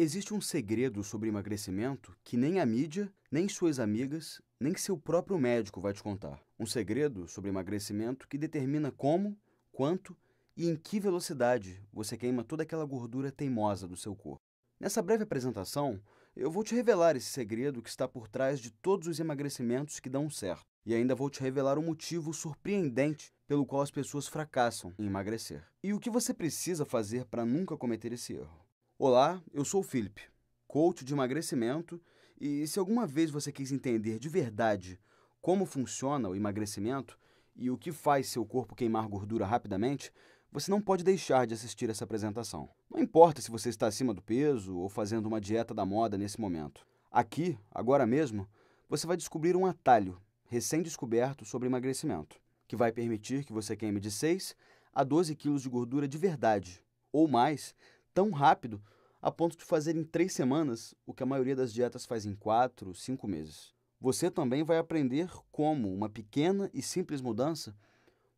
Existe um segredo sobre emagrecimento que nem a mídia, nem suas amigas, nem seu próprio médico vai te contar. Um segredo sobre emagrecimento que determina como, quanto e em que velocidade você queima toda aquela gordura teimosa do seu corpo. Nessa breve apresentação, eu vou te revelar esse segredo que está por trás de todos os emagrecimentos que dão certo. E ainda vou te revelar um motivo surpreendente pelo qual as pessoas fracassam em emagrecer. E o que você precisa fazer para nunca cometer esse erro. Olá, eu sou o Felipe, coach de emagrecimento, e se alguma vez você quis entender de verdade como funciona o emagrecimento e o que faz seu corpo queimar gordura rapidamente, você não pode deixar de assistir essa apresentação. Não importa se você está acima do peso ou fazendo uma dieta da moda nesse momento. Aqui, agora mesmo, você vai descobrir um atalho recém-descoberto sobre emagrecimento, que vai permitir que você queime de 6 a 12 quilos de gordura de verdade, ou mais, tão rápido a ponto de fazer em 3 semanas o que a maioria das dietas faz em 4, 5 meses. Você também vai aprender como uma pequena e simples mudança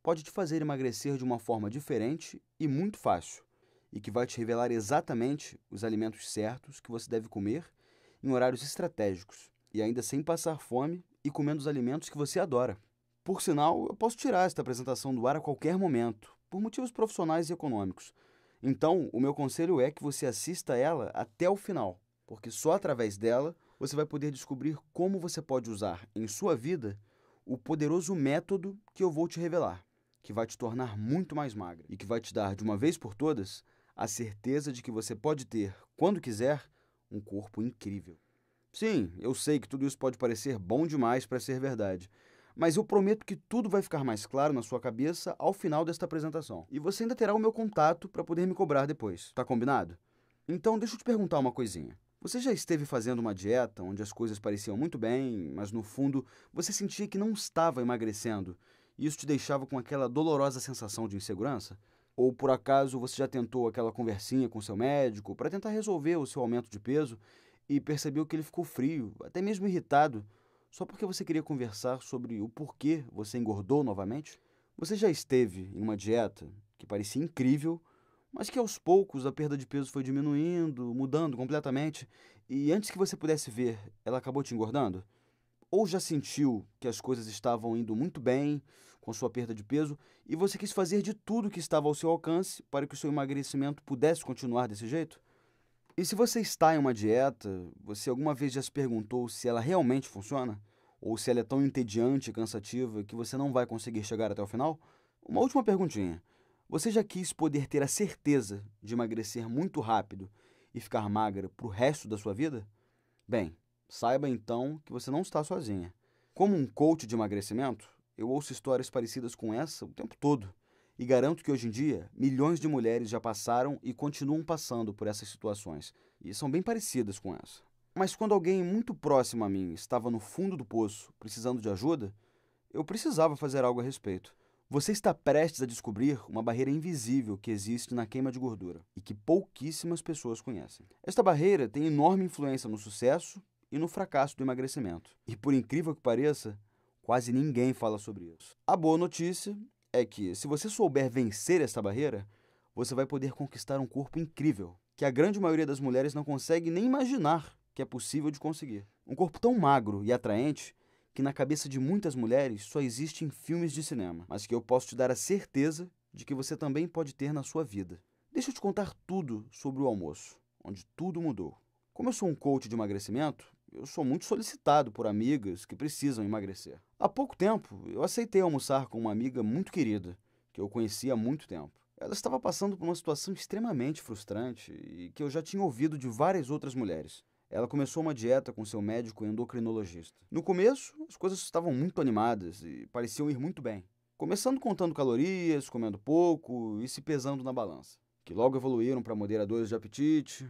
pode te fazer emagrecer de uma forma diferente e muito fácil, e que vai te revelar exatamente os alimentos certos que você deve comer em horários estratégicos, e ainda sem passar fome e comendo os alimentos que você adora. Por sinal, eu posso tirar esta apresentação do ar a qualquer momento, por motivos profissionais e econômicos. Então, o meu conselho é que você assista ela até o final, porque só através dela você vai poder descobrir como você pode usar em sua vida o poderoso método que eu vou te revelar, que vai te tornar muito mais magra e que vai te dar, de uma vez por todas, a certeza de que você pode ter, quando quiser, um corpo incrível. Sim, eu sei que tudo isso pode parecer bom demais para ser verdade, mas eu prometo que tudo vai ficar mais claro na sua cabeça ao final desta apresentação. E você ainda terá o meu contato para poder me cobrar depois. Tá combinado? Então, deixa eu te perguntar uma coisinha. Você já esteve fazendo uma dieta onde as coisas pareciam muito bem, mas no fundo você sentia que não estava emagrecendo e isso te deixava com aquela dolorosa sensação de insegurança? Ou por acaso você já tentou aquela conversinha com seu médico para tentar resolver o seu aumento de peso e percebeu que ele ficou frio, até mesmo irritado, só porque você queria conversar sobre o porquê você engordou novamente? Você já esteve em uma dieta que parecia incrível, mas que aos poucos a perda de peso foi diminuindo, mudando completamente, e antes que você pudesse ver, ela acabou te engordando? Ou já sentiu que as coisas estavam indo muito bem com sua perda de peso e você quis fazer de tudo que estava ao seu alcance para que o seu emagrecimento pudesse continuar desse jeito? E se você está em uma dieta, você alguma vez já se perguntou se ela realmente funciona? Ou se ela é tão entediante e cansativa que você não vai conseguir chegar até o final? Uma última perguntinha. Você já quis poder ter a certeza de emagrecer muito rápido e ficar magra para o resto da sua vida? Bem, saiba então que você não está sozinha. Como um coach de emagrecimento, eu ouço histórias parecidas com essa o tempo todo. E garanto que hoje em dia, milhões de mulheres já passaram e continuam passando por essas situações, e são bem parecidas com essa. Mas quando alguém muito próximo a mim estava no fundo do poço, precisando de ajuda, eu precisava fazer algo a respeito. Você está prestes a descobrir uma barreira invisível que existe na queima de gordura e que pouquíssimas pessoas conhecem. Esta barreira tem enorme influência no sucesso e no fracasso do emagrecimento. E por incrível que pareça, quase ninguém fala sobre isso. A boa notícia é que, se você souber vencer esta barreira, você vai poder conquistar um corpo incrível, que a grande maioria das mulheres não consegue nem imaginar que é possível de conseguir. Um corpo tão magro e atraente que na cabeça de muitas mulheres só existe em filmes de cinema, mas que eu posso te dar a certeza de que você também pode ter na sua vida. Deixa eu te contar tudo sobre o almoço, onde tudo mudou. Como eu sou um coach de emagrecimento, eu sou muito solicitado por amigas que precisam emagrecer. Há pouco tempo, eu aceitei almoçar com uma amiga muito querida, que eu conhecia há muito tempo. Ela estava passando por uma situação extremamente frustrante e que eu já tinha ouvido de várias outras mulheres. Ela começou uma dieta com seu médico endocrinologista. No começo, as coisas estavam muito animadas e pareciam ir muito bem. Começando contando calorias, comendo pouco e se pesando na balança, que logo evoluíram para moderadores de apetite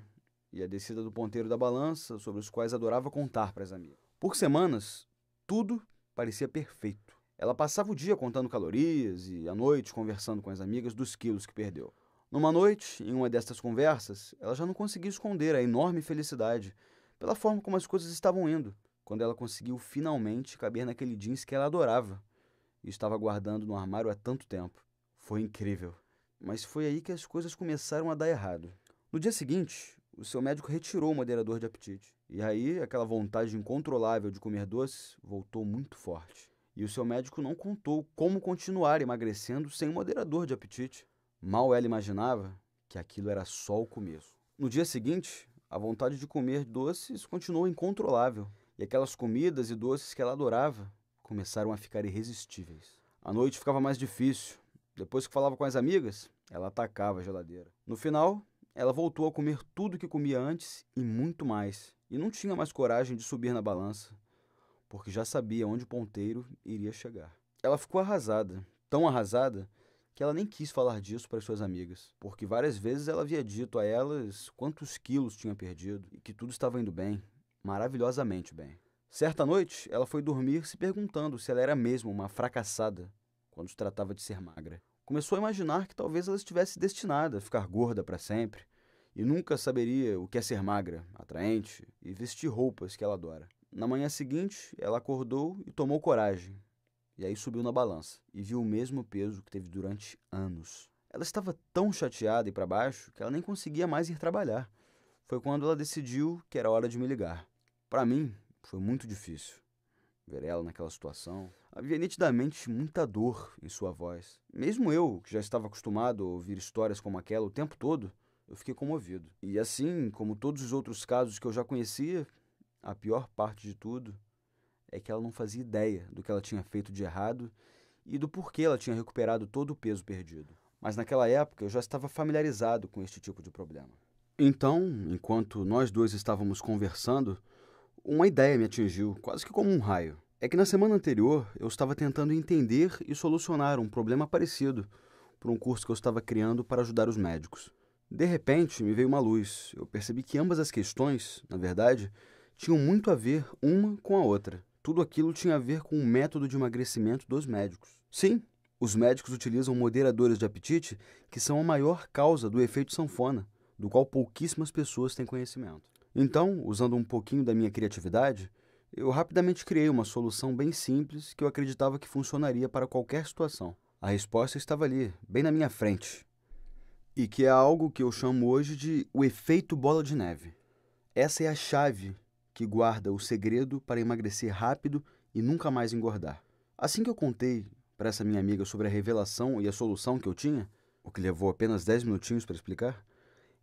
e a descida do ponteiro da balança, sobre os quais adorava contar para as amigas. Por semanas, tudo parecia perfeito. Ela passava o dia contando calorias e à noite conversando com as amigas dos quilos que perdeu. Numa noite, em uma destas conversas, ela já não conseguia esconder a enorme felicidade pela forma como as coisas estavam indo, quando ela conseguiu finalmente caber naquele jeans que ela adorava e estava guardando no armário há tanto tempo. Foi incrível. Mas foi aí que as coisas começaram a dar errado. No dia seguinte, o seu médico retirou o moderador de apetite. E aí, aquela vontade incontrolável de comer doce voltou muito forte. E o seu médico não contou como continuar emagrecendo sem moderador de apetite. Mal ela imaginava que aquilo era só o começo. No dia seguinte, a vontade de comer doces continuou incontrolável. E aquelas comidas e doces que ela adorava começaram a ficar irresistíveis. A noite ficava mais difícil. Depois que falava com as amigas, ela atacava a geladeira. No final, ela voltou a comer tudo que comia antes e muito mais. E não tinha mais coragem de subir na balança, porque já sabia onde o ponteiro iria chegar. Ela ficou arrasada, tão arrasada, que ela nem quis falar disso para suas amigas, porque várias vezes ela havia dito a elas quantos quilos tinha perdido e que tudo estava indo bem, maravilhosamente bem. Certa noite, ela foi dormir se perguntando se ela era mesmo uma fracassada quando se tratava de ser magra. Começou a imaginar que talvez ela estivesse destinada a ficar gorda para sempre e nunca saberia o que é ser magra, atraente e vestir roupas que ela adora. Na manhã seguinte, ela acordou e tomou coragem. E aí subiu na balança e viu o mesmo peso que teve durante anos. Ela estava tão chateada e para baixo que ela nem conseguia mais ir trabalhar. Foi quando ela decidiu que era hora de me ligar. Para mim, foi muito difícil ver ela naquela situação. Havia nitidamente muita dor em sua voz. Mesmo eu, que já estava acostumado a ouvir histórias como aquela o tempo todo, eu fiquei comovido. E assim, como todos os outros casos que eu já conhecia, a pior parte de tudo é que ela não fazia ideia do que ela tinha feito de errado e do porquê ela tinha recuperado todo o peso perdido. Mas naquela época eu já estava familiarizado com este tipo de problema. Então, enquanto nós dois estávamos conversando, uma ideia me atingiu, quase que como um raio. É que na semana anterior eu estava tentando entender e solucionar um problema parecido por um curso que eu estava criando para ajudar os médicos. De repente, me veio uma luz. Eu percebi que ambas as questões, na verdade, tinham muito a ver uma com a outra. Tudo aquilo tinha a ver com o método de emagrecimento dos médicos. Sim, os médicos utilizam moderadores de apetite que são a maior causa do efeito sanfona, do qual pouquíssimas pessoas têm conhecimento. Então, usando um pouquinho da minha criatividade, eu rapidamente criei uma solução bem simples que eu acreditava que funcionaria para qualquer situação. A resposta estava ali, bem na minha frente. E que é algo que eu chamo hoje de o efeito bola de neve. Essa é a chave que guarda o segredo para emagrecer rápido e nunca mais engordar. Assim que eu contei para essa minha amiga sobre a revelação e a solução que eu tinha, o que levou apenas 10 minutinhos para explicar,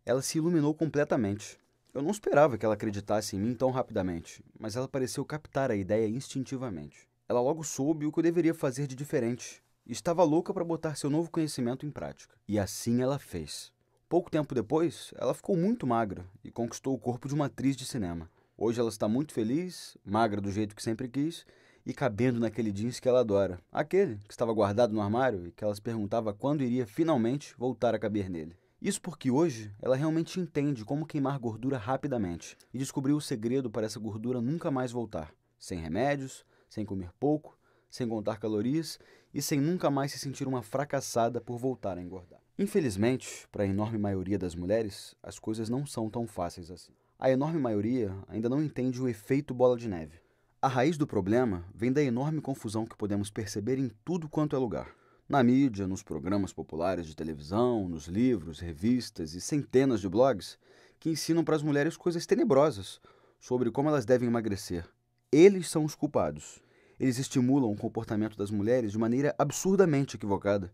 ela se iluminou completamente. Eu não esperava que ela acreditasse em mim tão rapidamente, mas ela pareceu captar a ideia instintivamente. Ela logo soube o que eu deveria fazer de diferente e estava louca para botar seu novo conhecimento em prática. E assim ela fez. Pouco tempo depois, ela ficou muito magra e conquistou o corpo de uma atriz de cinema. Hoje ela está muito feliz, magra do jeito que sempre quis e cabendo naquele jeans que ela adora. Aquele que estava guardado no armário e que ela se perguntava quando iria finalmente voltar a caber nele. Isso porque hoje ela realmente entende como queimar gordura rapidamente e descobriu o segredo para essa gordura nunca mais voltar. Sem remédios, sem comer pouco, sem contar calorias e sem nunca mais se sentir uma fracassada por voltar a engordar. Infelizmente, para a enorme maioria das mulheres, as coisas não são tão fáceis assim. A enorme maioria ainda não entende o efeito bola de neve. A raiz do problema vem da enorme confusão que podemos perceber em tudo quanto é lugar. Na mídia, nos programas populares de televisão, nos livros, revistas e centenas de blogs que ensinam para as mulheres coisas tenebrosas sobre como elas devem emagrecer. Eles são os culpados. Eles estimulam o comportamento das mulheres de maneira absurdamente equivocada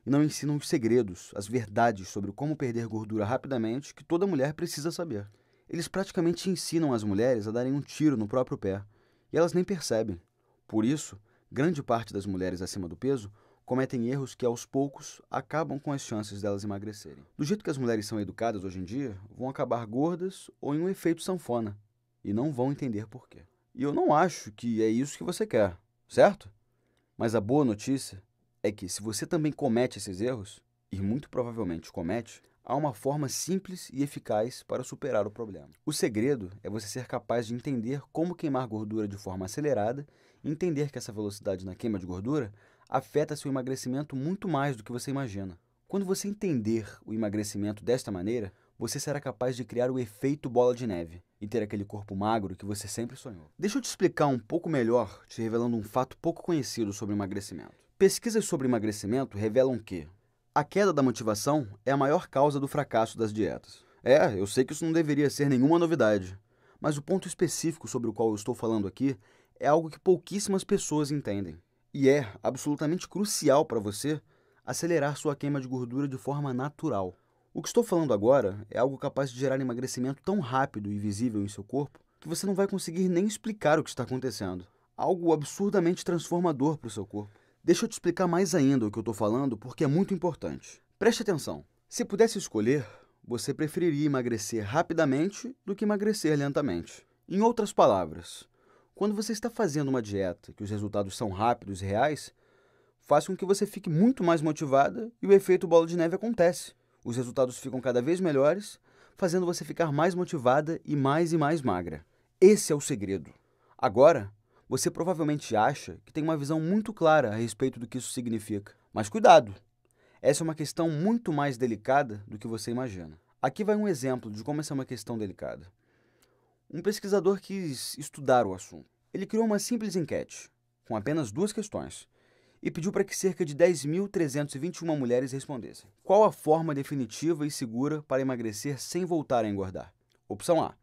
e não ensinam os segredos, as verdades sobre como perder gordura rapidamente que toda mulher precisa saber. Eles praticamente ensinam as mulheres a darem um tiro no próprio pé e elas nem percebem. Por isso, grande parte das mulheres acima do peso cometem erros que, aos poucos, acabam com as chances delas emagrecerem. Do jeito que as mulheres são educadas hoje em dia, vão acabar gordas ou em um efeito sanfona, e não vão entender por quê. E eu não acho que é isso que você quer, certo? Mas a boa notícia é que, se você também comete esses erros, e muito provavelmente comete, há uma forma simples e eficaz para superar o problema. O segredo é você ser capaz de entender como queimar gordura de forma acelerada e entender que essa velocidade na queima de gordura afeta seu emagrecimento muito mais do que você imagina. Quando você entender o emagrecimento desta maneira, você será capaz de criar o efeito bola de neve e ter aquele corpo magro que você sempre sonhou. Deixa eu te explicar um pouco melhor, te revelando um fato pouco conhecido sobre emagrecimento. Pesquisas sobre emagrecimento revelam que a queda da motivação é a maior causa do fracasso das dietas. Eu sei que isso não deveria ser nenhuma novidade, mas o ponto específico sobre o qual eu estou falando aqui é algo que pouquíssimas pessoas entendem. E é absolutamente crucial para você acelerar sua queima de gordura de forma natural. O que estou falando agora é algo capaz de gerar emagrecimento tão rápido e visível em seu corpo que você não vai conseguir nem explicar o que está acontecendo. Algo absurdamente transformador para o seu corpo. Deixa eu te explicar mais ainda o que eu estou falando porque é muito importante. Preste atenção. Se pudesse escolher, você preferiria emagrecer rapidamente do que emagrecer lentamente. Em outras palavras, quando você está fazendo uma dieta que os resultados são rápidos e reais, faz com que você fique muito mais motivada e o efeito bola de neve acontece. Os resultados ficam cada vez melhores, fazendo você ficar mais motivada e mais magra. Esse é o segredo. Agora, você provavelmente acha que tem uma visão muito clara a respeito do que isso significa. Mas cuidado! Essa é uma questão muito mais delicada do que você imagina. Aqui vai um exemplo de como essa é uma questão delicada. Um pesquisador quis estudar o assunto. Ele criou uma simples enquete, com apenas 2 questões, e pediu para que cerca de 10.321 mulheres respondessem. Qual a forma definitiva e segura para emagrecer sem voltar a engordar? Opção A.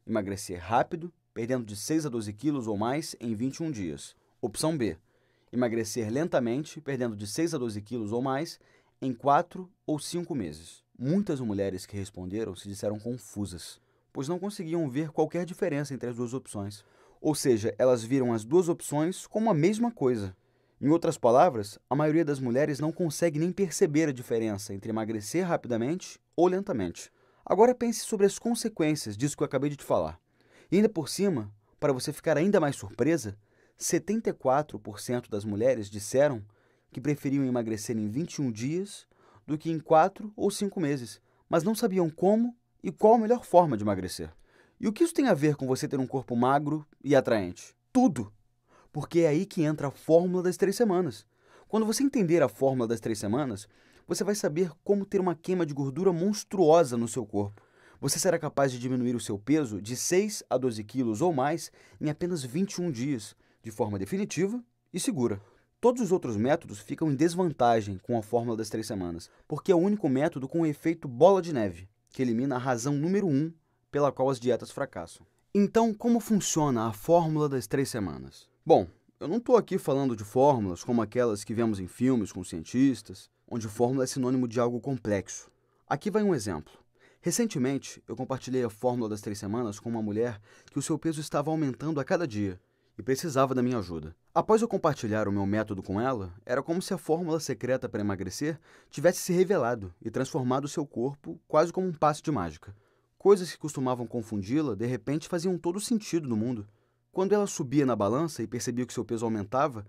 Emagrecer rápido, perdendo de 6 a 12 quilos ou mais em 21 dias. Opção B. Emagrecer lentamente, perdendo de 6 a 12 quilos ou mais em 4 ou 5 meses. Muitas mulheres que responderam se disseram confusas, pois não conseguiam ver qualquer diferença entre as 2 opções. Ou seja, elas viram as 2 opções como a mesma coisa. Em outras palavras, a maioria das mulheres não consegue nem perceber a diferença entre emagrecer rapidamente ou lentamente. Agora pense sobre as consequências disso que eu acabei de te falar. E ainda por cima, para você ficar ainda mais surpresa, 74% das mulheres disseram que preferiam emagrecer em 21 dias do que em 4 ou 5 meses, mas não sabiam como e qual a melhor forma de emagrecer. E o que isso tem a ver com você ter um corpo magro e atraente? Tudo! Porque é aí que entra a fórmula das 3 semanas. Quando você entender a fórmula das 3 semanas, você vai saber como ter uma queima de gordura monstruosa no seu corpo. Você será capaz de diminuir o seu peso de 6 a 12 quilos ou mais em apenas 21 dias, de forma definitiva e segura. Todos os outros métodos ficam em desvantagem com a fórmula das 3 semanas, porque é o único método com o efeito bola de neve, que elimina a razão número 1 pela qual as dietas fracassam. Então, como funciona a fórmula das 3 semanas? Bom, eu não estou aqui falando de fórmulas como aquelas que vemos em filmes com cientistas, onde fórmula é sinônimo de algo complexo. Aqui vai um exemplo. Recentemente, eu compartilhei a fórmula das 3 semanas com uma mulher que o seu peso estava aumentando a cada dia e precisava da minha ajuda. Após eu compartilhar o meu método com ela, era como se a fórmula secreta para emagrecer tivesse se revelado e transformado o seu corpo quase como um passe de mágica. Coisas que costumavam confundi-la, de repente faziam todo sentido no mundo. Quando ela subia na balança e percebia que seu peso aumentava,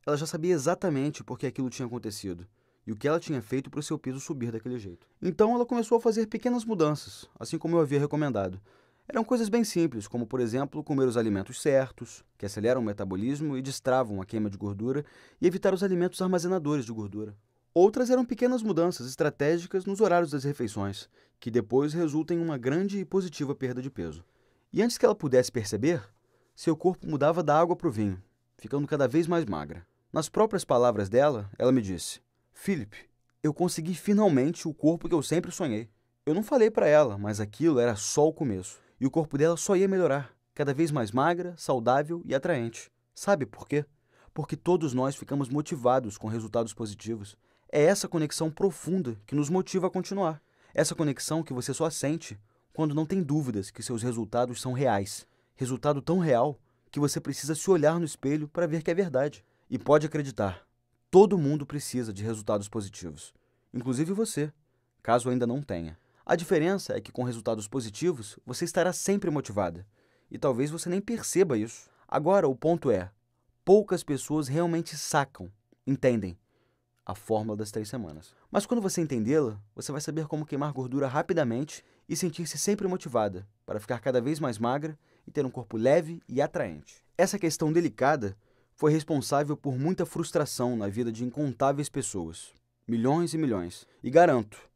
ela já sabia exatamente por que aquilo tinha acontecido e o que ela tinha feito para o seu peso subir daquele jeito. Então ela começou a fazer pequenas mudanças, assim como eu havia recomendado. Eram coisas bem simples, como, por exemplo, comer os alimentos certos, que aceleram o metabolismo e destravam a queima de gordura, e evitar os alimentos armazenadores de gordura. Outras eram pequenas mudanças estratégicas nos horários das refeições, que depois resultam em uma grande e positiva perda de peso. E antes que ela pudesse perceber, seu corpo mudava da água para o vinho, ficando cada vez mais magra. Nas próprias palavras dela, ela me disse: Philip, eu consegui finalmente o corpo que eu sempre sonhei. Eu não falei para ela, mas aquilo era só o começo. E o corpo dela só ia melhorar, cada vez mais magra, saudável e atraente. Sabe por quê? Porque todos nós ficamos motivados com resultados positivos. É essa conexão profunda que nos motiva a continuar. Essa conexão que você só sente quando não tem dúvidas que seus resultados são reais. Resultado tão real que você precisa se olhar no espelho para ver que é verdade. E pode acreditar, todo mundo precisa de resultados positivos, inclusive você, caso ainda não tenha. A diferença é que com resultados positivos, você estará sempre motivada. E talvez você nem perceba isso. Agora, o ponto é, poucas pessoas realmente sacam, entendem, a fórmula das 3 semanas. Mas quando você entendê-la, você vai saber como queimar gordura rapidamente e sentir-se sempre motivada para ficar cada vez mais magra e ter um corpo leve e atraente. Essa questão delicada foi responsável por muita frustração na vida de incontáveis pessoas. Milhões e milhões. E garanto,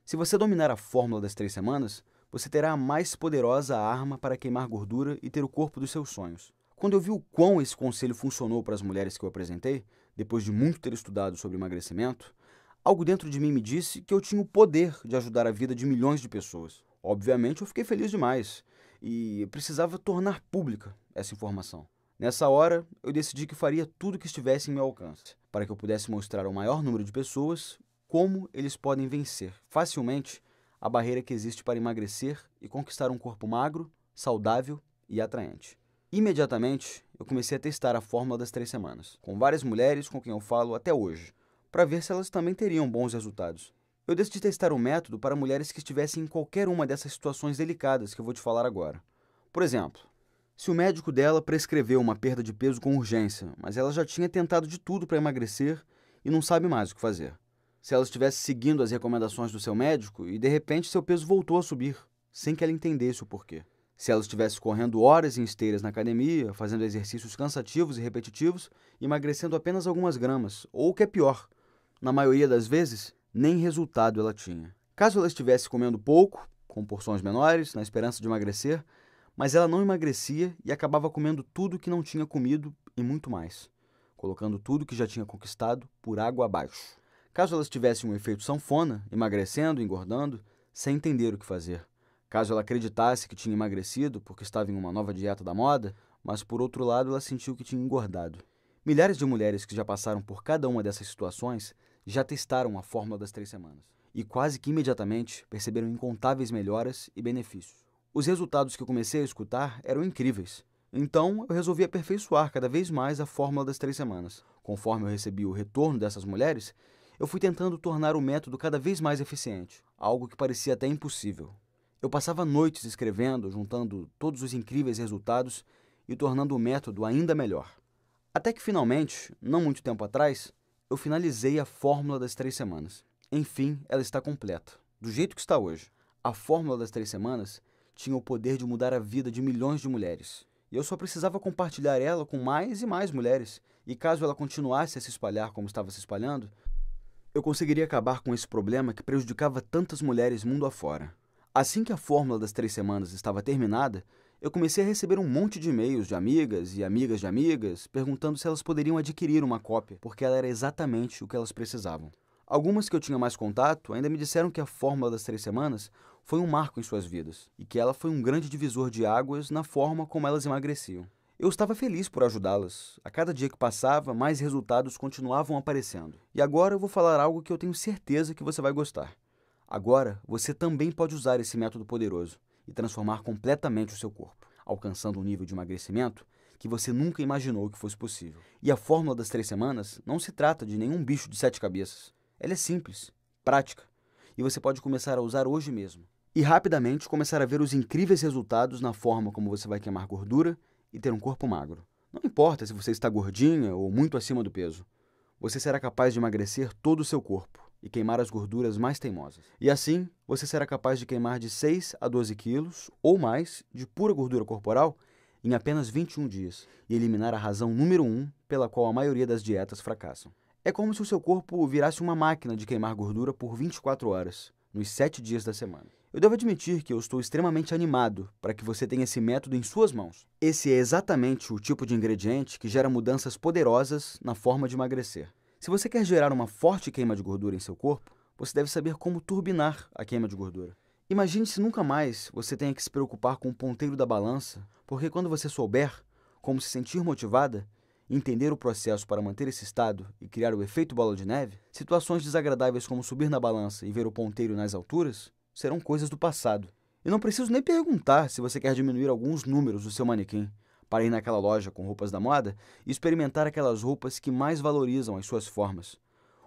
se você dominar a fórmula das 3 semanas, você terá a mais poderosa arma para queimar gordura e ter o corpo dos seus sonhos. Quando eu vi o quão esse conselho funcionou para as mulheres que eu apresentei, depois de muito ter estudado sobre emagrecimento, algo dentro de mim me disse que eu tinha o poder de ajudar a vida de milhões de pessoas. Obviamente, eu fiquei feliz demais e precisava tornar pública essa informação. Nessa hora, eu decidi que faria tudo o que estivesse em meu alcance, para que eu pudesse mostrar ao maior número de pessoas como eles podem vencer facilmente a barreira que existe para emagrecer e conquistar um corpo magro, saudável e atraente. Imediatamente, eu comecei a testar a fórmula das 3 semanas, com várias mulheres com quem eu falo até hoje, para ver se elas também teriam bons resultados. Eu decidi testar o método para mulheres que estivessem em qualquer uma dessas situações delicadas que eu vou te falar agora. Por exemplo, se o médico dela prescreveu uma perda de peso com urgência, mas ela já tinha tentado de tudo para emagrecer e não sabe mais o que fazer. Se ela estivesse seguindo as recomendações do seu médico e de repente seu peso voltou a subir, sem que ela entendesse o porquê. Se ela estivesse correndo horas em esteiras na academia, fazendo exercícios cansativos e repetitivos, emagrecendo apenas algumas gramas, ou o que é pior, na maioria das vezes, nem resultado ela tinha. Caso ela estivesse comendo pouco, com porções menores, na esperança de emagrecer, mas ela não emagrecia e acabava comendo tudo que não tinha comido e muito mais, colocando tudo que já tinha conquistado por água abaixo. Caso ela tivesse um efeito sanfona, emagrecendo, engordando, sem entender o que fazer. Caso ela acreditasse que tinha emagrecido porque estava em uma nova dieta da moda, mas por outro lado ela sentiu que tinha engordado. Milhares de mulheres que já passaram por cada uma dessas situações já testaram a fórmula das 3 semanas e quase que imediatamente perceberam incontáveis melhoras e benefícios. Os resultados que eu comecei a escutar eram incríveis. Então, eu resolvi aperfeiçoar cada vez mais a fórmula das 3 semanas. Conforme eu recebi o retorno dessas mulheres, eu fui tentando tornar o método cada vez mais eficiente, algo que parecia até impossível. Eu passava noites escrevendo, juntando todos os incríveis resultados e tornando o método ainda melhor. Até que finalmente, não muito tempo atrás, eu finalizei a fórmula das 3 semanas. Enfim, ela está completa, do jeito que está hoje. A fórmula das 3 semanas tinha o poder de mudar a vida de milhões de mulheres. E eu só precisava compartilhar ela com mais e mais mulheres. E caso ela continuasse a se espalhar como estava se espalhando, eu conseguiria acabar com esse problema que prejudicava tantas mulheres mundo afora. Assim que a fórmula das 3 semanas estava terminada, eu comecei a receber um monte de e-mails de amigas e amigas de amigas perguntando se elas poderiam adquirir uma cópia, porque ela era exatamente o que elas precisavam. Algumas que eu tinha mais contato ainda me disseram que a fórmula das 3 semanas foi um marco em suas vidas e que ela foi um grande divisor de águas na forma como elas emagreciam. Eu estava feliz por ajudá-las. A cada dia que passava, mais resultados continuavam aparecendo. E agora eu vou falar algo que eu tenho certeza que você vai gostar. Agora, você também pode usar esse método poderoso e transformar completamente o seu corpo, alcançando um nível de emagrecimento que você nunca imaginou que fosse possível. E a fórmula das 3 semanas não se trata de nenhum bicho de 7 cabeças. Ela é simples, prática, e você pode começar a usar hoje mesmo. E rapidamente começar a ver os incríveis resultados na forma como você vai queimar gordura e ter um corpo magro. Não importa se você está gordinha ou muito acima do peso. Você será capaz de emagrecer todo o seu corpo e queimar as gorduras mais teimosas. E assim, você será capaz de queimar de 6 a 12 quilos ou mais de pura gordura corporal em apenas 21 dias e eliminar a razão número 1 pela qual a maioria das dietas fracassam. É como se o seu corpo virasse uma máquina de queimar gordura por 24 horas, nos 7 dias da semana. Eu devo admitir que eu estou extremamente animado para que você tenha esse método em suas mãos. Esse é exatamente o tipo de ingrediente que gera mudanças poderosas na forma de emagrecer. Se você quer gerar uma forte queima de gordura em seu corpo, você deve saber como turbinar a queima de gordura. Imagine se nunca mais você tenha que se preocupar com o ponteiro da balança, porque quando você souber como se sentir motivada, entender o processo para manter esse estado e criar o efeito bola de neve, situações desagradáveis como subir na balança e ver o ponteiro nas alturas serão coisas do passado. E não preciso nem perguntar se você quer diminuir alguns números do seu manequim, para ir naquela loja com roupas da moda e experimentar aquelas roupas que mais valorizam as suas formas,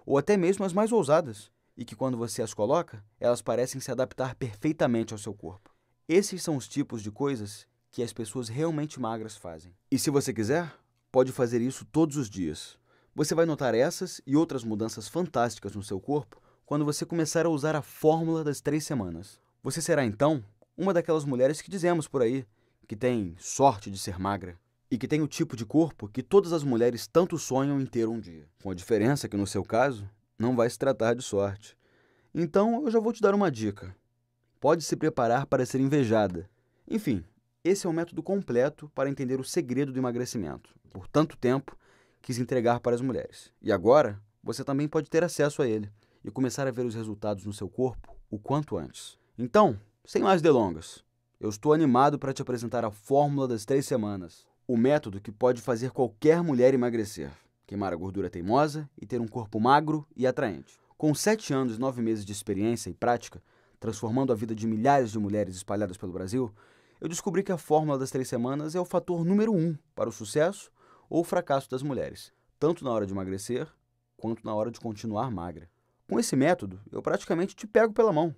ou até mesmo as mais ousadas, e que quando você as coloca, elas parecem se adaptar perfeitamente ao seu corpo. Esses são os tipos de coisas que as pessoas realmente magras fazem. E se você quiser, pode fazer isso todos os dias. Você vai notar essas e outras mudanças fantásticas no seu corpo quando você começar a usar a fórmula das 3 semanas. Você será, então, uma daquelas mulheres que dizemos por aí, que tem sorte de ser magra e que tem o tipo de corpo que todas as mulheres tanto sonham em ter um dia. Com a diferença que, no seu caso, não vai se tratar de sorte. Então, eu já vou te dar uma dica. Pode se preparar para ser invejada. Enfim, esse é o método completo para entender o segredo do emagrecimento. Por tanto tempo, quis entregar para as mulheres. E agora, você também pode ter acesso a ele e começar a ver os resultados no seu corpo o quanto antes. Então, sem mais delongas, eu estou animado para te apresentar a fórmula das 3 semanas. O método que pode fazer qualquer mulher emagrecer, queimar a gordura teimosa e ter um corpo magro e atraente. Com 7 anos e 9 meses de experiência e prática, transformando a vida de milhares de mulheres espalhadas pelo Brasil, eu descobri que a fórmula das 3 semanas é o fator número 1 para o sucesso ou o fracasso das mulheres, tanto na hora de emagrecer, quanto na hora de continuar magra. Com esse método, eu praticamente te pego pela mão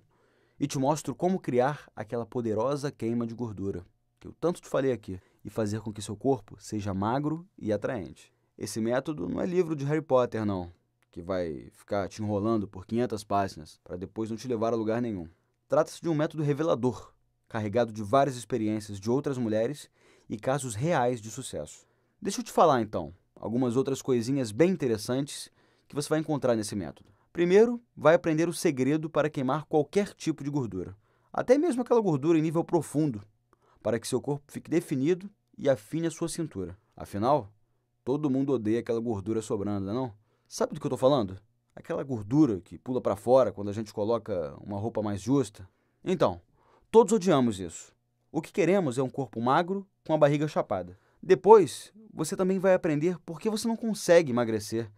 e te mostro como criar aquela poderosa queima de gordura, que eu tanto te falei aqui, e fazer com que seu corpo seja magro e atraente. Esse método não é livro de Harry Potter, não, que vai ficar te enrolando por 500 páginas para depois não te levar a lugar nenhum. Trata-se de um método revelador, carregado de várias experiências de outras mulheres e casos reais de sucesso. Deixa eu te falar, então, algumas outras coisinhas bem interessantes que você vai encontrar nesse método. Primeiro, vai aprender o segredo para queimar qualquer tipo de gordura, até mesmo aquela gordura em nível profundo, para que seu corpo fique definido e afine a sua cintura. Afinal, todo mundo odeia aquela gordura sobrando, não? Sabe do que eu estou falando? Aquela gordura que pula para fora quando a gente coloca uma roupa mais justa. Então, todos odiamos isso. O que queremos é um corpo magro com a barriga chapada. Depois, você também vai aprender por que você não consegue emagrecer,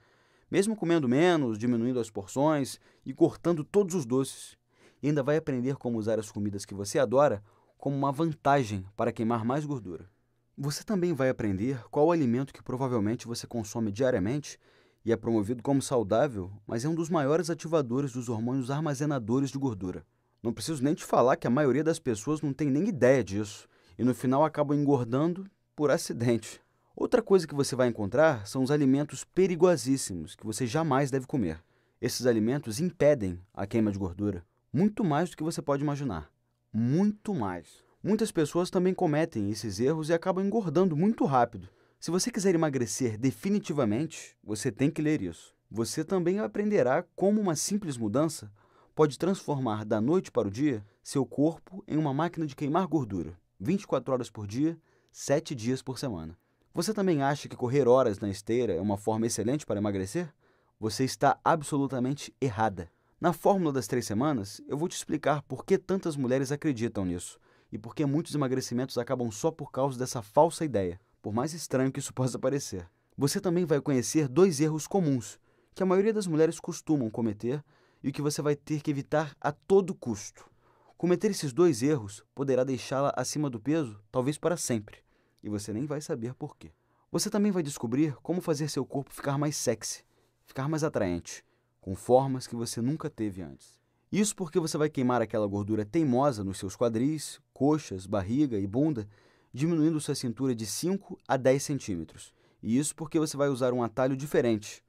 mesmo comendo menos, diminuindo as porções e cortando todos os doces. E ainda vai aprender como usar as comidas que você adora como uma vantagem para queimar mais gordura. Você também vai aprender qual o alimento que provavelmente você consome diariamente e é promovido como saudável, mas é um dos maiores ativadores dos hormônios armazenadores de gordura. Não preciso nem te falar que a maioria das pessoas não tem nem ideia disso e no final acabam engordando por acidente. Outra coisa que você vai encontrar são os alimentos perigosíssimos que você jamais deve comer. Esses alimentos impedem a queima de gordura, muito mais do que você pode imaginar. Muito mais. Muitas pessoas também cometem esses erros e acabam engordando muito rápido. Se você quiser emagrecer definitivamente, você tem que ler isso. Você também aprenderá como uma simples mudança pode transformar da noite para o dia seu corpo em uma máquina de queimar gordura, 24 horas por dia, 7 dias por semana. Você também acha que correr horas na esteira é uma forma excelente para emagrecer? Você está absolutamente errada. Na fórmula das 3 semanas, eu vou te explicar por que tantas mulheres acreditam nisso e por que muitos emagrecimentos acabam só por causa dessa falsa ideia, por mais estranho que isso possa parecer. Você também vai conhecer 2 erros comuns que a maioria das mulheres costumam cometer e o que você vai ter que evitar a todo custo. Cometer esses 2 erros poderá deixá-la acima do peso, talvez para sempre, e você nem vai saber por quê. Você também vai descobrir como fazer seu corpo ficar mais sexy, ficar mais atraente, com formas que você nunca teve antes. Isso porque você vai queimar aquela gordura teimosa nos seus quadris, coxas, barriga e bunda, diminuindo sua cintura de 5 a 10 centímetros. E isso porque você vai usar um atalho diferente,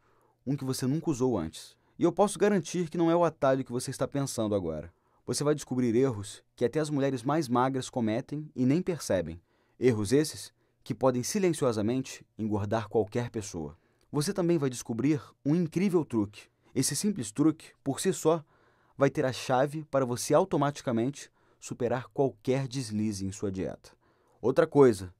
um que você nunca usou antes. E eu posso garantir que não é o atalho que você está pensando agora. Você vai descobrir erros que até as mulheres mais magras cometem e nem percebem. Erros esses que podem silenciosamente engordar qualquer pessoa. Você também vai descobrir um incrível truque. Esse simples truque, por si só, vai ter a chave para você automaticamente superar qualquer deslize em sua dieta. Outra coisa,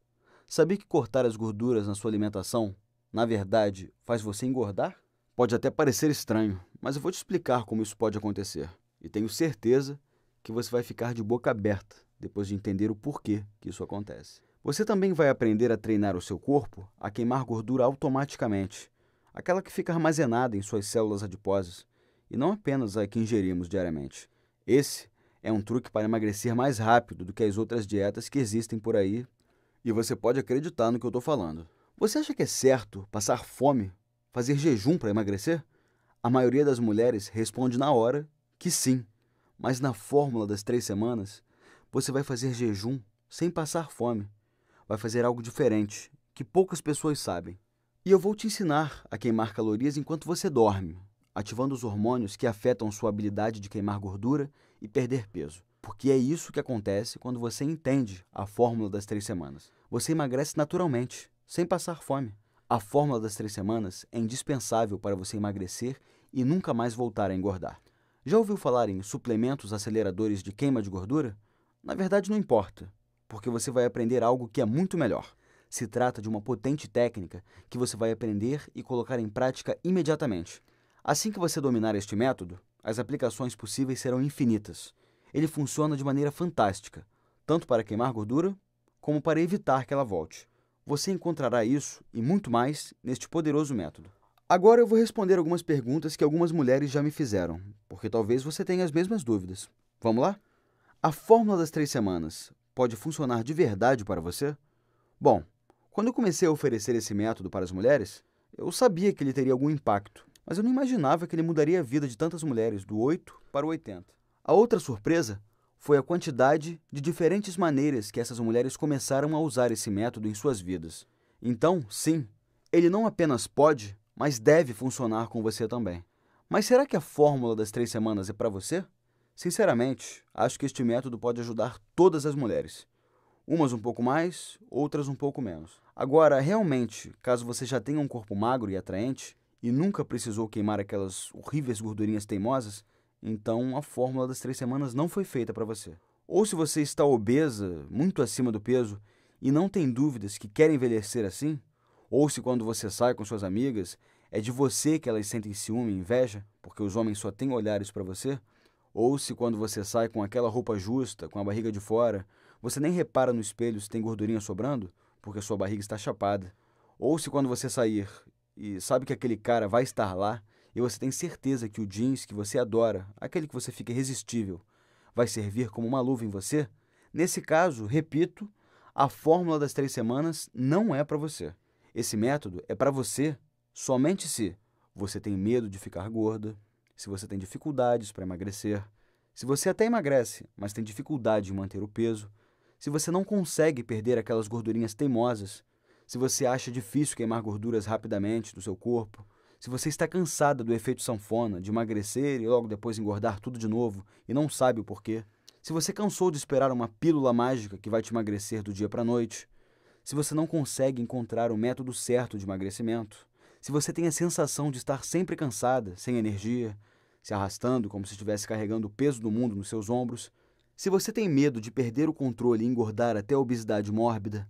sabia que cortar as gorduras na sua alimentação, na verdade, faz você engordar? Pode até parecer estranho, mas eu vou te explicar como isso pode acontecer. E tenho certeza que você vai ficar de boca aberta depois de entender o porquê que isso acontece. Você também vai aprender a treinar o seu corpo a queimar gordura automaticamente, aquela que fica armazenada em suas células adiposas, e não apenas a que ingerimos diariamente. Esse é um truque para emagrecer mais rápido do que as outras dietas que existem por aí, e você pode acreditar no que eu estou falando. Você acha que é certo passar fome, fazer jejum para emagrecer? A maioria das mulheres responde na hora que sim, mas na fórmula das 3 semanas, você vai fazer jejum sem passar fome. Vai fazer algo diferente, que poucas pessoas sabem. E eu vou te ensinar a queimar calorias enquanto você dorme, ativando os hormônios que afetam sua habilidade de queimar gordura e perder peso. Porque é isso que acontece quando você entende a fórmula das 3 semanas. Você emagrece naturalmente, sem passar fome. A fórmula das 3 semanas é indispensável para você emagrecer e nunca mais voltar a engordar. Já ouviu falar em suplementos aceleradores de queima de gordura? Na verdade, não importa, porque você vai aprender algo que é muito melhor. Se trata de uma potente técnica que você vai aprender e colocar em prática imediatamente. Assim que você dominar este método, as aplicações possíveis serão infinitas. Ele funciona de maneira fantástica, tanto para queimar gordura, como para evitar que ela volte. Você encontrará isso e muito mais neste poderoso método. Agora eu vou responder algumas perguntas que algumas mulheres já me fizeram, porque talvez você tenha as mesmas dúvidas. Vamos lá? A fórmula das 3 semanas pode funcionar de verdade para você? Bom, quando eu comecei a oferecer esse método para as mulheres, eu sabia que ele teria algum impacto, mas eu não imaginava que ele mudaria a vida de tantas mulheres, do 8 para o 80. A outra surpresa foi a quantidade de diferentes maneiras que essas mulheres começaram a usar esse método em suas vidas. Então, sim, ele não apenas pode, mas deve funcionar com você também. Mas será que a fórmula das 3 semanas é para você? Sinceramente, acho que este método pode ajudar todas as mulheres. Umas um pouco mais, outras um pouco menos. Agora, realmente, caso você já tenha um corpo magro e atraente e nunca precisou queimar aquelas horríveis gordurinhas teimosas, então a fórmula das 3 semanas não foi feita para você. Ou se você está obesa, muito acima do peso, e não tem dúvidas que quer envelhecer assim, ou se quando você sai com suas amigas, é de você que elas sentem ciúme e inveja, porque os homens só têm olhares para você, ou se quando você sai com aquela roupa justa, com a barriga de fora, você nem repara no espelho se tem gordurinha sobrando, porque sua barriga está chapada. Ou se quando você sair e sabe que aquele cara vai estar lá, e você tem certeza que o jeans que você adora, aquele que você fica irresistível, vai servir como uma luva em você, nesse caso, repito, a fórmula das 3 semanas não é para você. Esse método é para você somente se você tem medo de ficar gorda, se você tem dificuldades para emagrecer, se você até emagrece, mas tem dificuldade em manter o peso, se você não consegue perder aquelas gordurinhas teimosas, se você acha difícil queimar gorduras rapidamente do seu corpo, se você está cansada do efeito sanfona, de emagrecer e logo depois engordar tudo de novo e não sabe o porquê, se você cansou de esperar uma pílula mágica que vai te emagrecer do dia para a noite, se você não consegue encontrar o método certo de emagrecimento, se você tem a sensação de estar sempre cansada, sem energia, se arrastando como se estivesse carregando o peso do mundo nos seus ombros, se você tem medo de perder o controle e engordar até a obesidade mórbida,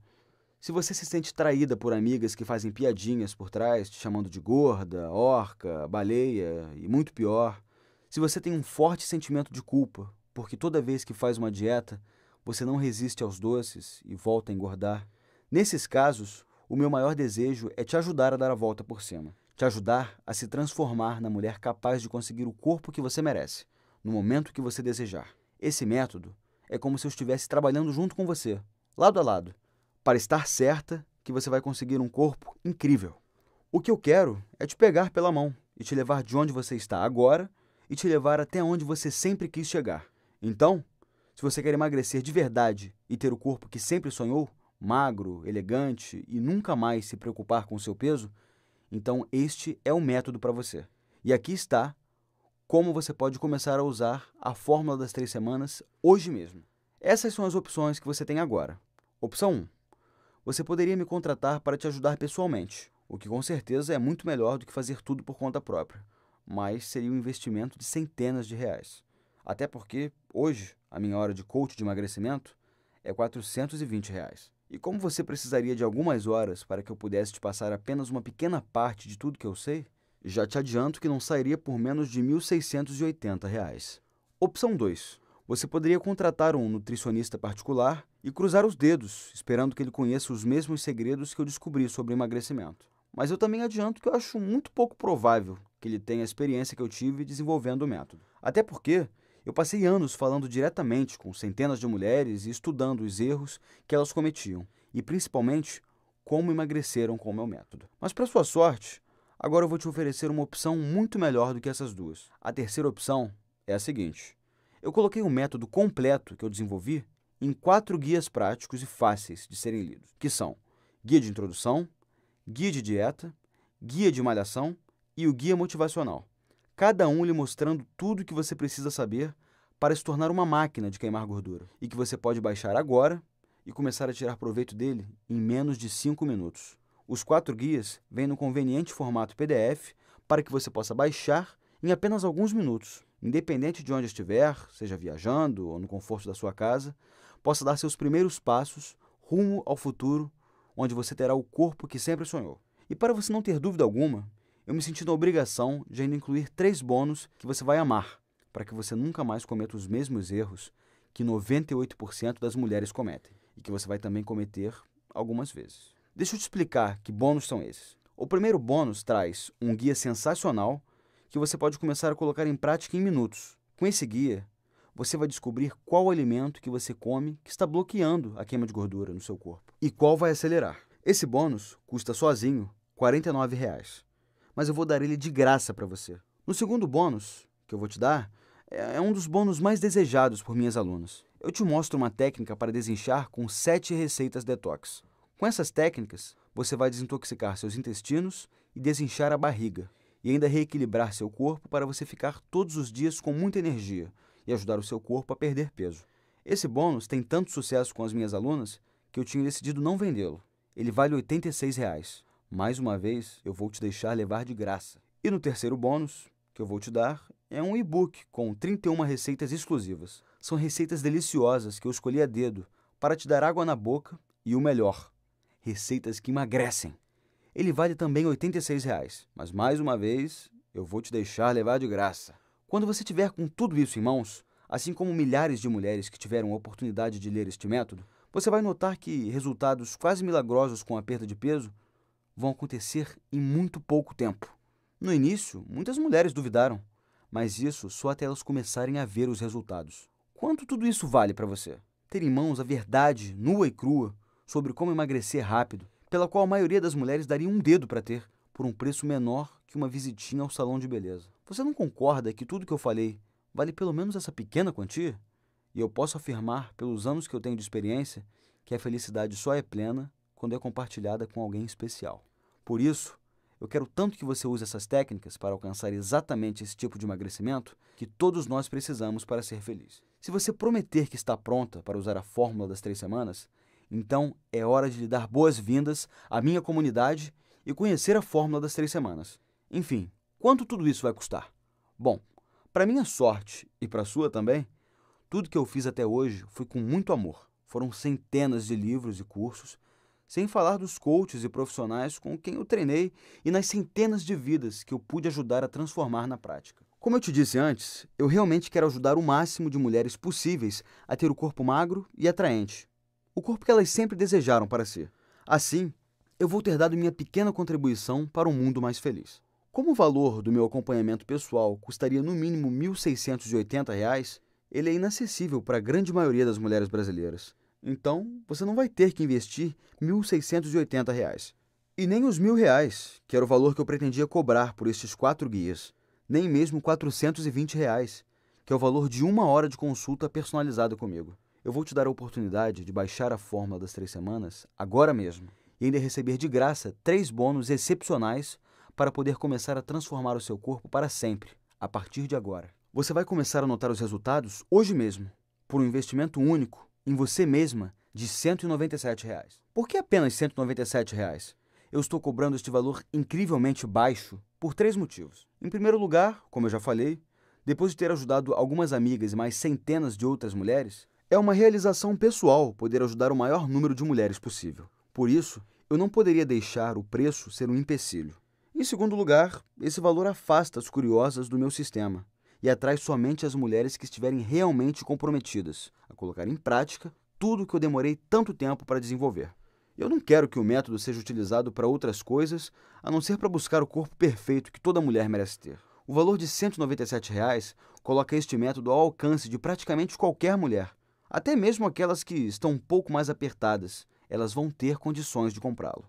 se você se sente traída por amigas que fazem piadinhas por trás, te chamando de gorda, orca, baleia e muito pior, se você tem um forte sentimento de culpa, porque toda vez que faz uma dieta, você não resiste aos doces e volta a engordar, nesses casos, o meu maior desejo é te ajudar a dar a volta por cima, te ajudar a se transformar na mulher capaz de conseguir o corpo que você merece, no momento que você desejar. Esse método é como se eu estivesse trabalhando junto com você, lado a lado, para estar certa que você vai conseguir um corpo incrível. O que eu quero é te pegar pela mão e te levar de onde você está agora e te levar até onde você sempre quis chegar. Então, se você quer emagrecer de verdade e ter o corpo que sempre sonhou, magro, elegante e nunca mais se preocupar com o seu peso, então este é o método para você. E aqui está como você pode começar a usar a fórmula das 3 semanas hoje mesmo. Essas são as opções que você tem agora. Opção 1. Você poderia me contratar para te ajudar pessoalmente, o que com certeza é muito melhor do que fazer tudo por conta própria, mas seria um investimento de centenas de reais. Até porque, hoje, a minha hora de coach de emagrecimento é R$ 420. E como você precisaria de algumas horas para que eu pudesse te passar apenas uma pequena parte de tudo que eu sei, já te adianto que não sairia por menos de R$ 1.680. Opção 2. Você poderia contratar um nutricionista particular e cruzar os dedos, esperando que ele conheça os mesmos segredos que eu descobri sobre emagrecimento. Mas eu também adianto que eu acho muito pouco provável que ele tenha a experiência que eu tive desenvolvendo o método. Até porque eu passei anos falando diretamente com centenas de mulheres e estudando os erros que elas cometiam, e principalmente como emagreceram com o meu método. Mas para sua sorte, agora eu vou te oferecer uma opção muito melhor do que essas duas. A terceira opção é a seguinte. Eu coloquei um método completo que eu desenvolvi em 4 guias práticos e fáceis de serem lidos, que são guia de introdução, guia de dieta, guia de malhação e o guia motivacional. Cada um lhe mostrando tudo o que você precisa saber para se tornar uma máquina de queimar gordura e que você pode baixar agora e começar a tirar proveito dele em menos de 5 minutos. Os 4 guias vêm no conveniente formato PDF para que você possa baixar em apenas alguns minutos. Independente de onde estiver, seja viajando ou no conforto da sua casa, possa dar seus primeiros passos rumo ao futuro, onde você terá o corpo que sempre sonhou. E para você não ter dúvida alguma, eu me senti na obrigação de ainda incluir 3 bônus que você vai amar, para que você nunca mais cometa os mesmos erros que 98% das mulheres cometem e que você vai também cometer algumas vezes. Deixa eu te explicar que bônus são esses. O primeiro bônus traz um guia sensacional que você pode começar a colocar em prática em minutos. Com esse guia, você vai descobrir qual alimento que você come que está bloqueando a queima de gordura no seu corpo e qual vai acelerar. Esse bônus custa sozinho R$ 49, mas eu vou dar ele de graça para você. No segundo bônus que eu vou te dar, é um dos bônus mais desejados por minhas alunas. Eu te mostro uma técnica para desinchar com 7 receitas detox. Com essas técnicas, você vai desintoxicar seus intestinos e desinchar a barriga, e ainda reequilibrar seu corpo para você ficar todos os dias com muita energia e ajudar o seu corpo a perder peso. Esse bônus tem tanto sucesso com as minhas alunas que eu tinha decidido não vendê-lo. Ele vale R$ 86. Mais uma vez, eu vou te deixar levar de graça. E no terceiro bônus que eu vou te dar é um e-book com 31 receitas exclusivas. São receitas deliciosas que eu escolhi a dedo para te dar água na boca e o melhor, receitas que emagrecem. Ele vale também R$ 86, mas mais uma vez eu vou te deixar levar de graça. Quando você tiver com tudo isso em mãos, assim como milhares de mulheres que tiveram a oportunidade de ler este método, você vai notar que resultados quase milagrosos com a perda de peso vão acontecer em muito pouco tempo. No início, muitas mulheres duvidaram, mas isso só até elas começarem a ver os resultados. Quanto tudo isso vale para você? Ter em mãos a verdade nua e crua sobre como emagrecer rápido, pela qual a maioria das mulheres daria um dedo para ter, por um preço menor que uma visitinha ao salão de beleza. Você não concorda que tudo que eu falei vale pelo menos essa pequena quantia? E eu posso afirmar, pelos anos que eu tenho de experiência, que a felicidade só é plena quando é compartilhada com alguém especial. Por isso, eu quero tanto que você use essas técnicas para alcançar exatamente esse tipo de emagrecimento que todos nós precisamos para ser feliz. Se você prometer que está pronta para usar a fórmula das 3 semanas, então é hora de lhe dar boas-vindas à minha comunidade e conhecer a fórmula das 3 semanas. Enfim, quanto tudo isso vai custar? Bom, para minha sorte e para a sua também, tudo que eu fiz até hoje foi com muito amor. Foram centenas de livros e cursos, sem falar dos coaches e profissionais com quem eu treinei e nas centenas de vidas que eu pude ajudar a transformar na prática. Como eu te disse antes, eu realmente quero ajudar o máximo de mulheres possíveis a ter o corpo magro e atraente, o corpo que elas sempre desejaram para si. Assim, eu vou ter dado minha pequena contribuição para um mundo mais feliz. Como o valor do meu acompanhamento pessoal custaria no mínimo R$ 1.680, ele é inacessível para a grande maioria das mulheres brasileiras. Então, você não vai ter que investir R$ 1.680. E nem os R$ 1.000, que era o valor que eu pretendia cobrar por estes 4 guias. Nem mesmo R$ 420, que é o valor de 1 hora de consulta personalizada comigo. Eu vou te dar a oportunidade de baixar a fórmula das 3 semanas agora mesmo e ainda receber de graça 3 bônus excepcionais para poder começar a transformar o seu corpo para sempre, a partir de agora. Você vai começar a notar os resultados hoje mesmo, por um investimento único em você mesma de R$ 197. Por que apenas R$ 197? Eu estou cobrando este valor incrivelmente baixo por 3 motivos. Em primeiro lugar, como eu já falei, depois de ter ajudado algumas amigas e mais centenas de outras mulheres, é uma realização pessoal poder ajudar o maior número de mulheres possível. Por isso, eu não poderia deixar o preço ser um empecilho. Em segundo lugar, esse valor afasta as curiosas do meu sistema e atrai somente as mulheres que estiverem realmente comprometidas a colocar em prática tudo o que eu demorei tanto tempo para desenvolver. Eu não quero que o método seja utilizado para outras coisas, a não ser para buscar o corpo perfeito que toda mulher merece ter. O valor de R$ 197 coloca este método ao alcance de praticamente qualquer mulher. Até mesmo aquelas que estão um pouco mais apertadas, elas vão ter condições de comprá-lo.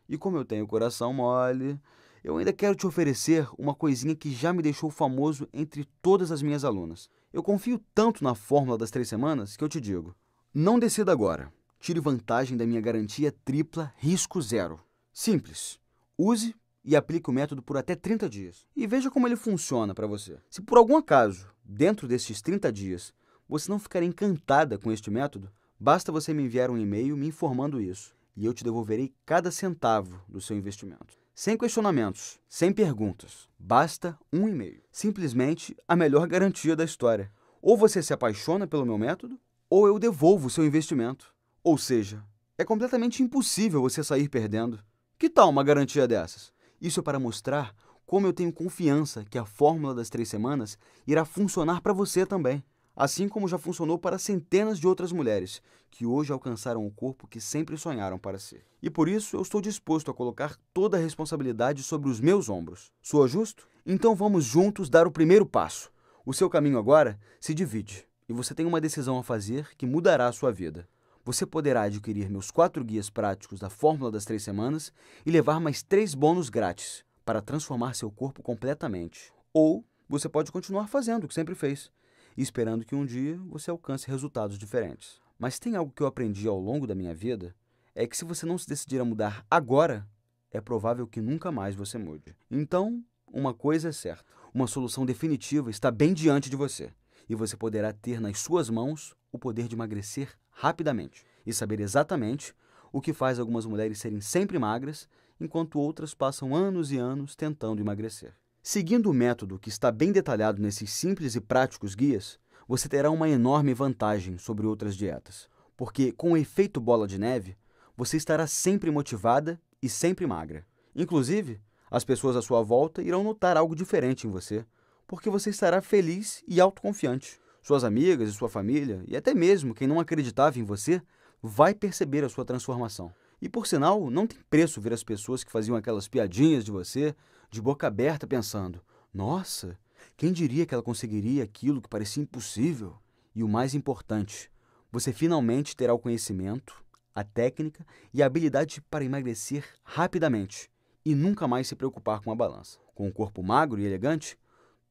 E como eu tenho o coração mole, eu ainda quero te oferecer uma coisinha que já me deixou famoso entre todas as minhas alunas. Eu confio tanto na fórmula das 3 semanas que eu te digo: não decida agora. Tire vantagem da minha garantia tripla risco zero. Simples. Use e aplique o método por até 30 dias. E veja como ele funciona para você. Se por algum acaso, dentro destes 30 dias, você não ficar encantada com este método, basta você me enviar um e-mail me informando isso. E eu te devolverei cada centavo do seu investimento. Sem questionamentos, sem perguntas. Basta um e-mail. Simplesmente a melhor garantia da história. Ou você se apaixona pelo meu método, ou eu devolvo o seu investimento. Ou seja, é completamente impossível você sair perdendo. Que tal uma garantia dessas? Isso é para mostrar como eu tenho confiança que a fórmula das 3 semanas irá funcionar para você também. Assim como já funcionou para centenas de outras mulheres, que hoje alcançaram o corpo que sempre sonharam para ser. E por isso eu estou disposto a colocar toda a responsabilidade sobre os meus ombros. Soa justo? Então vamos juntos dar o primeiro passo. O seu caminho agora se divide, e você tem uma decisão a fazer que mudará a sua vida. Você poderá adquirir meus 4 guias práticos da fórmula das 3 semanas e levar mais 3 bônus grátis para transformar seu corpo completamente. Ou você pode continuar fazendo o que sempre fez, esperando que um dia você alcance resultados diferentes. Mas tem algo que eu aprendi ao longo da minha vida, é que se você não se decidir a mudar agora, é provável que nunca mais você mude. Então, uma coisa é certa, uma solução definitiva está bem diante de você, e você poderá ter nas suas mãos o poder de emagrecer rapidamente e saber exatamente o que faz algumas mulheres serem sempre magras, enquanto outras passam anos e anos tentando emagrecer. Seguindo o método que está bem detalhado nesses simples e práticos guias, você terá uma enorme vantagem sobre outras dietas, porque com o efeito bola de neve, você estará sempre motivada e sempre magra. Inclusive, as pessoas à sua volta irão notar algo diferente em você, porque você estará feliz e autoconfiante. Suas amigas e sua família, e até mesmo quem não acreditava em você, vai perceber a sua transformação. E por sinal, não tem preço ver as pessoas que faziam aquelas piadinhas de você, de boca aberta pensando, nossa, quem diria que ela conseguiria aquilo que parecia impossível? E o mais importante, você finalmente terá o conhecimento, a técnica e a habilidade para emagrecer rapidamente e nunca mais se preocupar com a balança. Com um corpo magro e elegante,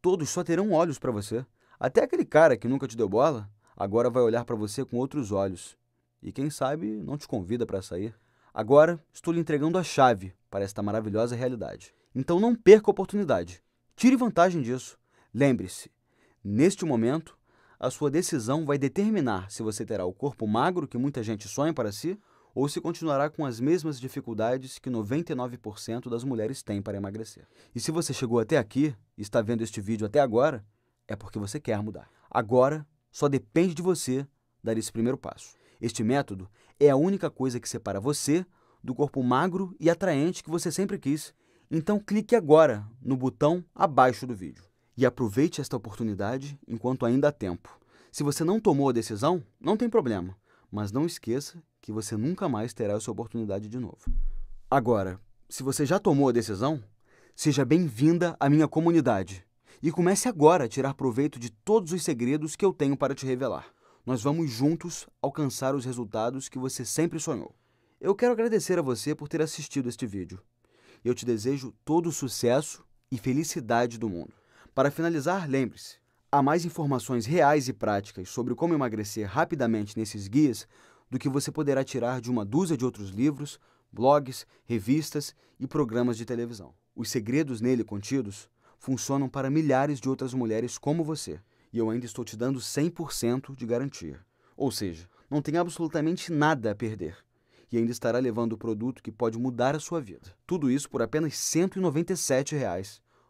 todos só terão olhos para você. Até aquele cara que nunca te deu bola, agora vai olhar para você com outros olhos. E quem sabe não te convida para sair. Agora, estou lhe entregando a chave para esta maravilhosa realidade. Então não perca a oportunidade. Tire vantagem disso. Lembre-se, neste momento, a sua decisão vai determinar se você terá o corpo magro que muita gente sonha para si ou se continuará com as mesmas dificuldades que 99% das mulheres têm para emagrecer. E se você chegou até aqui e está vendo este vídeo até agora, é porque você quer mudar. Agora, só depende de você dar esse primeiro passo. Este método é a única coisa que separa você do corpo magro e atraente que você sempre quis. Então clique agora no botão abaixo do vídeo. E aproveite esta oportunidade enquanto ainda há tempo. Se você não tomou a decisão, não tem problema. Mas não esqueça que você nunca mais terá essa oportunidade de novo. Agora, se você já tomou a decisão, seja bem-vinda à minha comunidade. E comece agora a tirar proveito de todos os segredos que eu tenho para te revelar. Nós vamos juntos alcançar os resultados que você sempre sonhou. Eu quero agradecer a você por ter assistido este vídeo. Eu te desejo todo o sucesso e felicidade do mundo. Para finalizar, lembre-se, há mais informações reais e práticas sobre como emagrecer rapidamente nesses guias do que você poderá tirar de uma dúzia de outros livros, blogs, revistas e programas de televisão. Os segredos nele contidos funcionam para milhares de outras mulheres como você. E eu ainda estou te dando 100% de garantia. Ou seja, não tem absolutamente nada a perder. E ainda estará levando o produto que pode mudar a sua vida. Tudo isso por apenas R$ 197.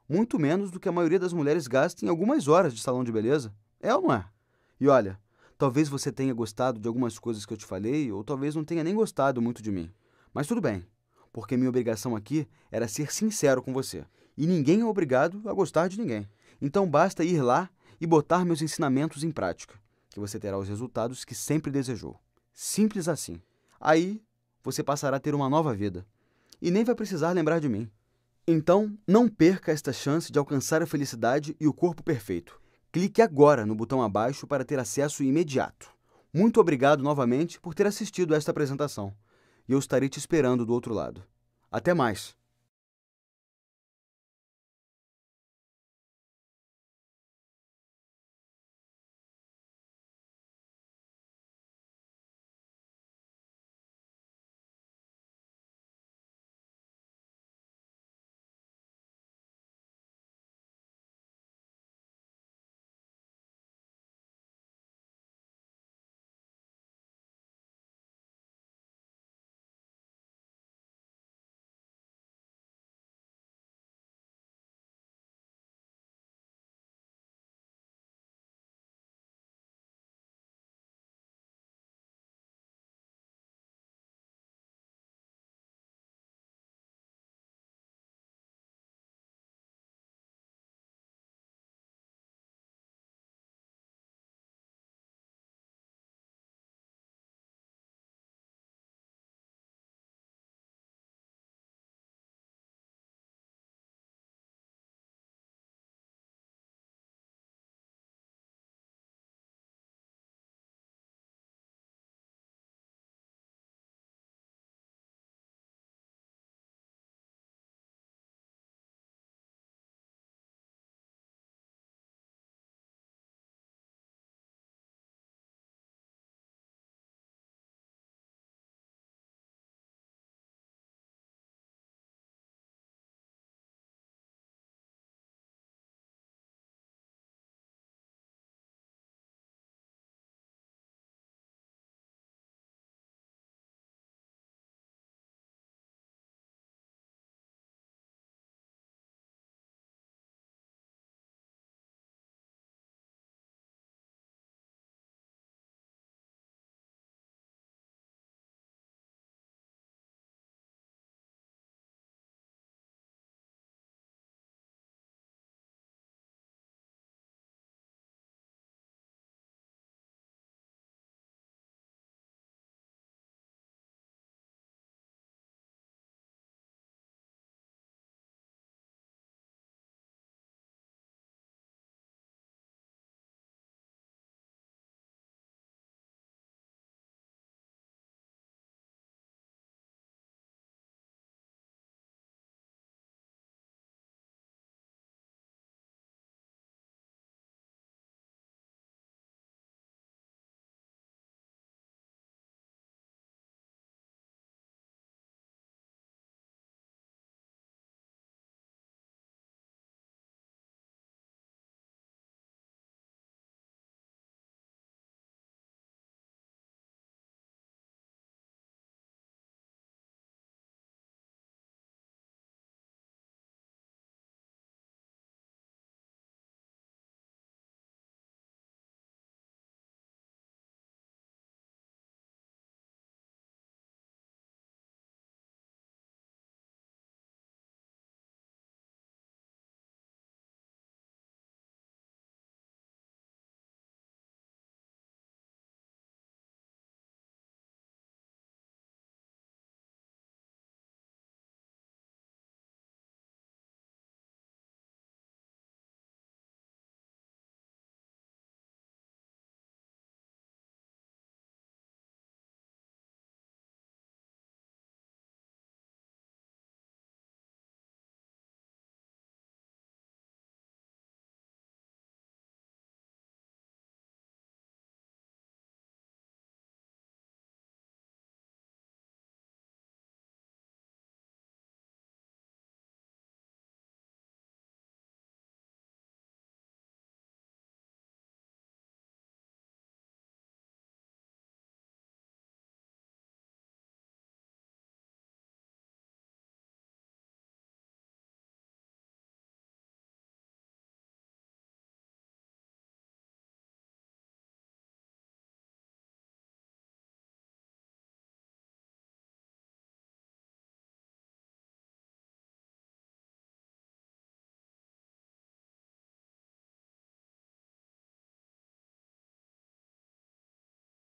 Muito menos do que a maioria das mulheres gasta em algumas horas de salão de beleza. É ou não é? E olha, talvez você tenha gostado de algumas coisas que eu te falei, ou talvez não tenha nem gostado muito de mim. Mas tudo bem, porque minha obrigação aqui era ser sincero com você. E ninguém é obrigado a gostar de ninguém. Então basta ir lá e botar meus ensinamentos em prática, que você terá os resultados que sempre desejou. Simples assim. Aí, você passará a ter uma nova vida. E nem vai precisar lembrar de mim. Então, não perca esta chance de alcançar a felicidade e o corpo perfeito. Clique agora no botão abaixo para ter acesso imediato. Muito obrigado novamente por ter assistido a esta apresentação. E eu estarei te esperando do outro lado. Até mais!